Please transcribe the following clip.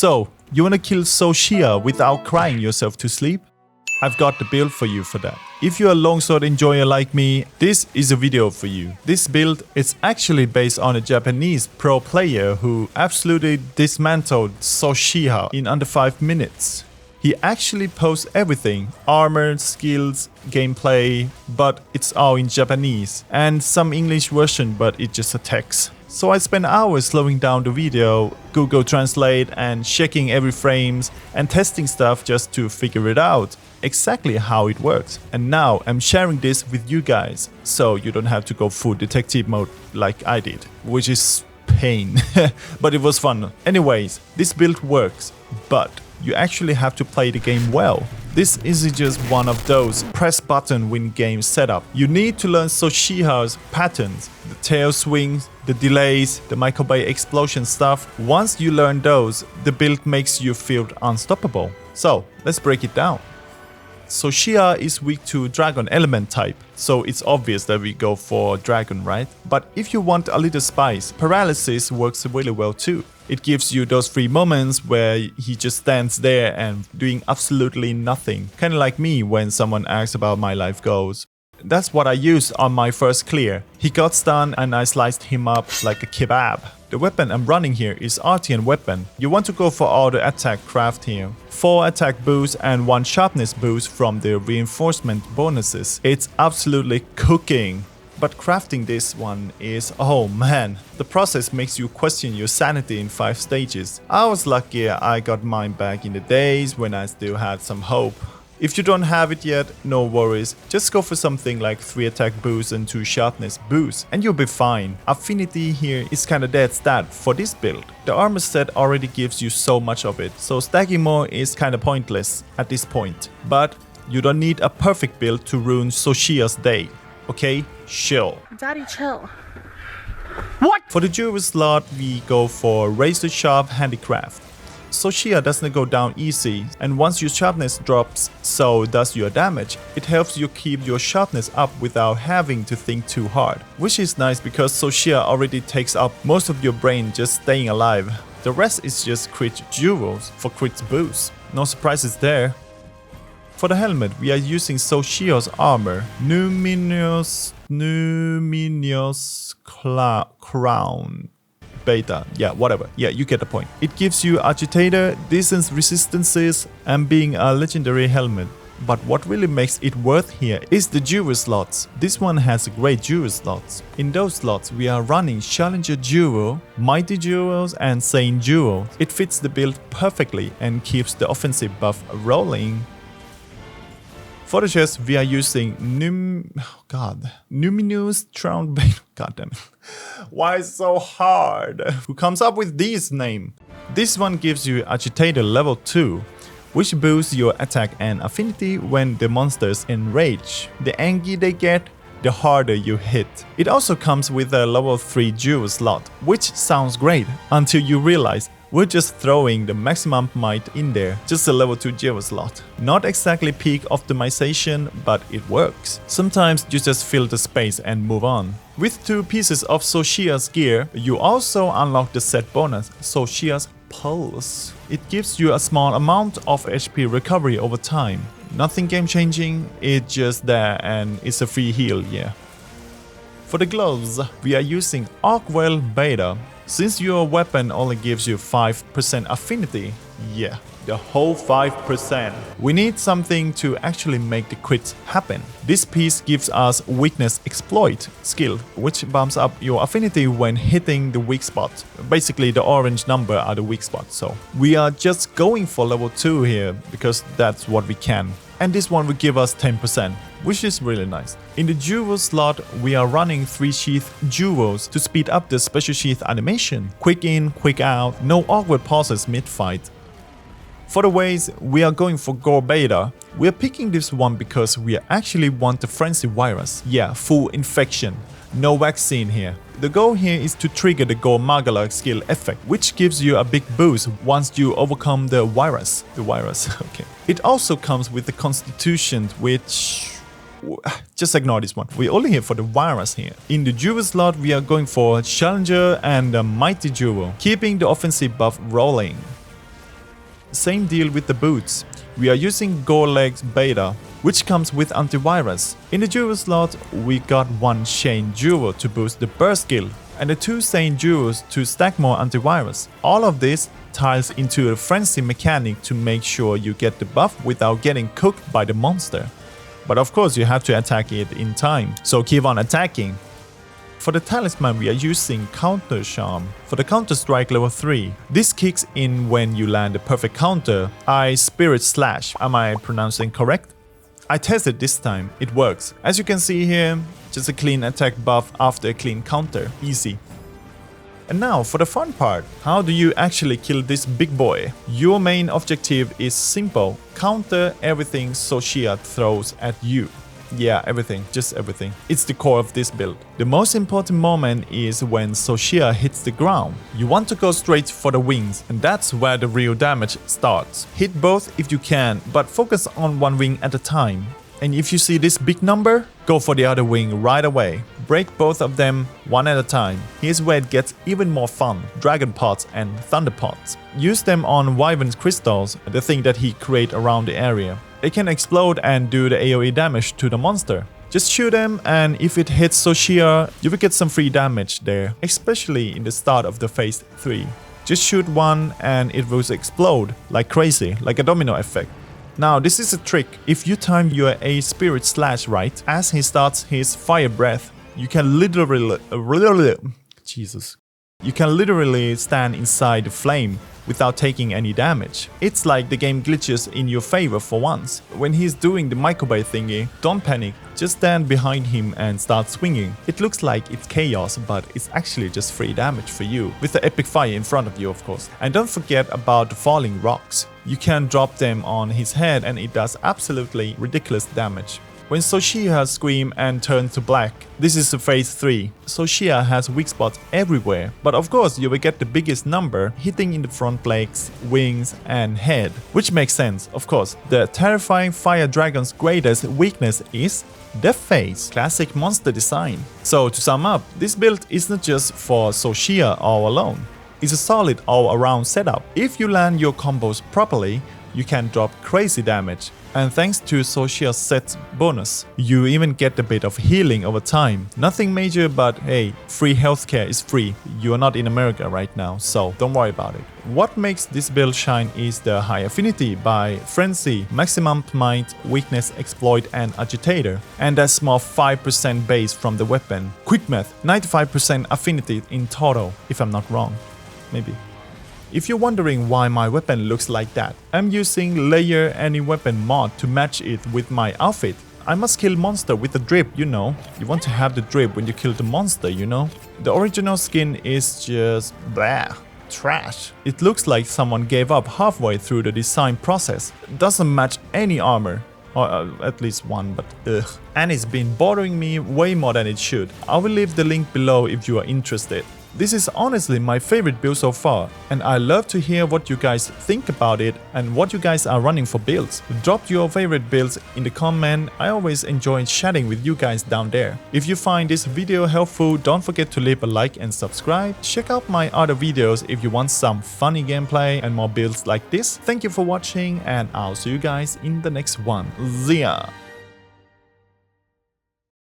So, you wanna kill Zoh Shia without crying yourself to sleep? I've got the build for you for that. If you're a longsword enjoyer like me, this is a video for you. This build is actually based on a Japanese pro player who absolutely dismantled Zoh Shia in under 5 minutes. He actually posts everything, armor, skills, gameplay, but it's all in Japanese, and some English version, but it's just a text. So I spent hours slowing down the video, Google Translate, and checking every frames and testing stuff just to figure it out exactly how it works. And now I'm sharing this with you guys, so you don't have to go full detective mode like I did, which is pain, but it was fun. Anyways, this build works, but you actually have to play the game well. This isn't just one of those press button win game setup. You need to learn Zoh Shia's patterns, the tail swings, the delays, the microwave explosion stuff. Once you learn those, the build makes you feel unstoppable. So let's break it down. Zoh Shia is weak to dragon element type, so it's obvious that we go for dragon, right? But if you want a little spice, paralysis works really well too. It gives you those free moments where he just stands there and doing absolutely nothing. Kinda like me when someone asks about my life goals. That's what I used on my first clear. He got stunned and I sliced him up like a kebab. The weapon I'm running here is Artian weapon. You want to go for all the attack craft here. 4 attack boosts and 1 sharpness boost from the reinforcement bonuses. It's absolutely cooking. But crafting this one is, oh man, the process makes you question your sanity in 5 stages. I was lucky I got mine back in the days when I still had some hope. If you don't have it yet, no worries, just go for something like 3 attack boosts and 2 sharpness boosts and you'll be fine. Affinity here is kinda dead stat for this build. The armor set already gives you so much of it, so stacking more is kinda pointless at this point. But you don't need a perfect build to ruin Zoh Shia's day. Okay, chill. Daddy, chill. What? For the jewelry slot, we go for razor sharp handicraft. Zoh Shia doesn't go down easy, and once your sharpness drops, so does your damage. It helps you keep your sharpness up without having to think too hard, which is nice because Zoh Shia already takes up most of your brain just staying alive. The rest is just crit jewels for crit boost. No surprises there. For the helmet, we are using Zoh Shia's armor, Numinous Crown Beta, yeah, whatever, yeah, you get the point. It gives you agitator, distance resistances, and being a legendary helmet. But what really makes it worth here is the jewel slots. This one has great jewel slots. In those slots, we are running Challenger Jewel, Mighty Jewels, and Sane Jewel. It fits the build perfectly and keeps the offensive buff rolling. For the chest, we are using Numinous Crown Beta. God damn it. Why so hard? Who comes up with this name? This one gives you Agitator level 2, which boosts your attack and affinity when the monsters enrage. The angry they get, the harder you hit. It also comes with a level 3 jewel slot, which sounds great until you realize we're just throwing the maximum might in there, just a level 2 jewel slot. Not exactly peak optimization, but it works. Sometimes you just fill the space and move on. With 2 pieces of Zoh Shia's gear, you also unlock the set bonus, Zoh Shia's Pulse. It gives you a small amount of HP recovery over time. Nothing game changing, it's just there and it's a free heal, yeah. For the gloves, we are using Arcwell Beta. Since your weapon only gives you 5% affinity, yeah, the whole 5%. We need something to actually make the crit happen. This piece gives us Weakness Exploit skill, which bumps up your affinity when hitting the weak spot. Basically, the orange number are the weak spots, so we are just going for level 2 here because that's what we can. And this one will give us 10%, which is really nice. In the jewel slot, we are running 3 sheath jewels to speed up the special sheath animation. Quick in, quick out, no awkward pauses mid-fight. For the ways, we are going for Gore Beta. We are picking this one because we actually want the Frenzy virus. Yeah, full infection. No vaccine here. The goal here is to trigger the Gore Magala skill effect, which gives you a big boost once you overcome the virus. Okay. It also comes with the Constitution, which... just ignore this one. We're only here for the virus here. In the jewel slot, we are going for Challenger and the Mighty Jewel, keeping the offensive buff rolling. Same deal with the boots. We are using Gore Legs Beta, which comes with antivirus. In the jewel slot, we got one chain jewel to boost the burst skill, and the 2 chain jewels to stack more antivirus. All of this ties into a frenzy mechanic to make sure you get the buff without getting cooked by the monster. But of course you have to attack it in time, so keep on attacking. For the talisman we are using Counter Charm. For the Counter Strike level 3. This kicks in when you land a perfect counter. Spirit Slash. Am I pronouncing correct? I tested this time, it works. As you can see here, just a clean attack buff after a clean counter. Easy. And now for the fun part. How do you actually kill this big boy? Your main objective is simple. Counter everything Zoh Shia throws at you. Yeah, everything, just everything. It's the core of this build. The most important moment is when Zoh Shia hits the ground. You want to go straight for the wings, and that's where the real damage starts. Hit both if you can, but focus on one wing at a time. And if you see this big number, go for the other wing right away. Break both of them one at a time. Here's where it gets even more fun. Dragon Pots and Thunder Pots. Use them on Wyvern's crystals, the thing that he created around the area. They can explode and do the AoE damage to the monster. Just shoot them, and if it hits Zoh Shia, you will get some free damage there, especially in the start of the phase 3. Just shoot one and it will explode like crazy, like a domino effect. Now this is a trick. If you time your Spirit Slash right, as he starts his fire breath, you can literally stand inside the flame without taking any damage. It's like the game glitches in your favor for once. When he's doing the microwave thingy, don't panic, just stand behind him and start swinging. It looks like it's chaos, but it's actually just free damage for you, with the epic fire in front of you of course. And don't forget about the falling rocks. You can drop them on his head and it does absolutely ridiculous damage. When Zoh Shia scream and turn to black, this is the phase 3. Zoh Shia has weak spots everywhere, but of course you will get the biggest number hitting in the front legs, wings and head. Which makes sense, of course. The terrifying fire dragon's greatest weakness is the face. Classic monster design. So to sum up, this build is not just for Zoh Shia all alone. It's a solid all-around setup. If you land your combos properly, you can drop crazy damage. And thanks to Zoh Shia's set bonus, you even get a bit of healing over time. Nothing major, but hey, free healthcare is free. You are not in America right now, so don't worry about it. What makes this build shine is the high affinity by Frenzy, Maximum Might, Weakness, Exploit and Agitator. And a small 5% base from the weapon. Quick math, 95% affinity in total, if I'm not wrong. Maybe. If you're wondering why my weapon looks like that, I'm using Layer Any Weapon mod to match it with my outfit. I must kill monster with the drip, you know. You want to have the drip when you kill the monster, you know. The original skin is just blah, trash. It looks like someone gave up halfway through the design process. It doesn't match any armor. Or at least one, but ugh. And it's been bothering me way more than it should. I will leave the link below if you are interested. This is honestly my favorite build so far, and I love to hear what you guys think about it and what you guys are running for builds. Drop your favorite builds in the comment. I always enjoy chatting with you guys down there. If you find this video helpful, don't forget to leave a like and subscribe. Check out my other videos if you want some funny gameplay and more builds like this. Thank you for watching, and I'll see you guys in the next one. See ya!